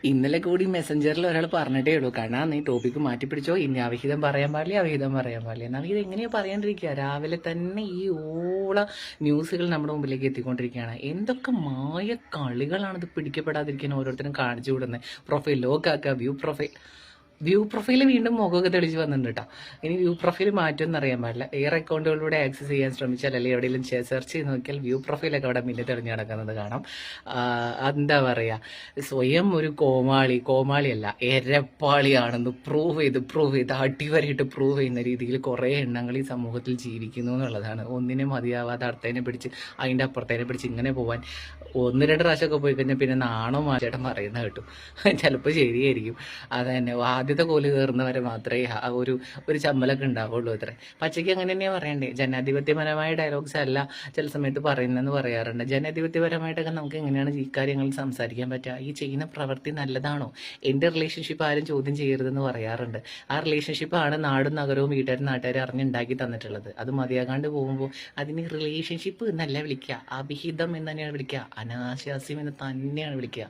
ഇന്നലെ കൂടി മെസ്സഞ്ചറിൽ ഒരാൾ പറഞ്ഞിട്ടേ ഉള്ളൂ, കാരണം നീ ടോപ്പിക്ക് മാറ്റി പിടിച്ചോ, ഇനി അവിഹിതം പറയാൻ പാടില്ല, അവിഹിതം പറയാൻ പാടില്ല. എന്നാൽ ഇത് എങ്ങനെയാ പറയാണ്ടിരിക്കുക? രാവിലെ തന്നെ ഈ ഓള ന്യൂസുകൾ നമ്മുടെ മുമ്പിലേക്ക് എത്തിക്കൊണ്ടിരിക്കുകയാണ്. എന്തൊക്കെ മായ കളികളാണ് ഇത് പിടിക്കപ്പെടാതിരിക്കാൻ ഓരോരുത്തരും കാണിച്ചു വിടുന്നത്. പ്രൊഫൈൽ ലോക്ക് ആക്കുക, വ്യൂ പ്രൊഫൈൽ വീണ്ടും മുഖമൊക്കെ തെളിച്ച് വന്നിട്ടുണ്ട് കേട്ടോ. ഇനി വ്യൂ പ്രൊഫൈൽ മാറ്റുമെന്ന് അറിയാൻ പാടില്ല. വേറെ അക്കൗണ്ടുകളിലൂടെ ആക്സസ് ചെയ്യാൻ ശ്രമിച്ചാൽ, അല്ലെങ്കിൽ എവിടെയെങ്കിലും സെർച്ച് ചെയ്ത് നോക്കിയാൽ വ്യൂ പ്രൊഫൈലൊക്കെ അവിടെ പിന്നെ തെളിഞ്ഞ് നടക്കുന്നത് കാണാം. എന്താ പറയുക, സ്വയം ഒരു കോമാളിയല്ല എരപ്പാളിയാണെന്ന് പ്രൂവ് ചെയ്ത് അടിവരയിട്ട് പ്രൂവ് ചെയ്യുന്ന രീതിയിൽ കുറേ എണ്ണങ്ങൾ ഈ സമൂഹത്തിൽ ജീവിക്കുന്നു എന്നുള്ളതാണ്. ഒന്നിനെ മതിയാവാതെ അടുത്തതിനെ പിടിച്ച് അതിൻ്റെ അപ്പുറത്തേനെ പിടിച്ച് ഇങ്ങനെ പോകാൻ 1-2 പ്രാവശ്യമൊക്കെ പോയി കഴിഞ്ഞാൽ പിന്നെ നാണോ മാറ്റേട്ടൻ പറയുന്നത് കിട്ടും. ചിലപ്പോൾ ശരിയായിരിക്കും. അത് തന്നെ ആദ്യത്തെ കോല് കയറുന്നവരെ മാത്രമേ ഒരു ചമ്മലൊക്കെ ഉണ്ടാവുള്ളൂ അത്രേ. പച്ചയ്ക്ക് അങ്ങനെ തന്നെയാണ് പറയണ്ടേ. ജനാധിപത്യപരമായ ഡയലോഗ്സ് അല്ല ചില സമയത്ത് പറയുന്നതെന്ന് പറയാറുണ്ട്. ജനാധിപത്യപരമായിട്ടൊക്കെ നമുക്ക് എങ്ങനെയാണ് ഈ കാര്യങ്ങൾ സംസാരിക്കാൻ പറ്റുക? ഈ ചെയ്യുന്ന പ്രവൃത്തി നല്ലതാണോ? എൻ്റെ റിലേഷൻഷിപ്പ് ആരും ചോദ്യം ചെയ്യരുതെന്ന് പറയാറുണ്ട്. ആ റിലേഷൻഷിപ്പാണ് നാടും നഗരവും വീട്ടുകാരും നാട്ടുകാരും അറിഞ്ഞുണ്ടാക്കി തന്നിട്ടുള്ളത്. അത് മതിയാകാണ്ട് പോകുമ്പോൾ അതിന് റിലേഷൻഷിപ്പ് എന്നല്ല വിളിക്കുക, അഭിഹിതം എന്ന് തന്നെയാണ് വിളിക്കുക, അനാശാസ്യം എന്ന് തന്നെയാണ് വിളിക്കുക.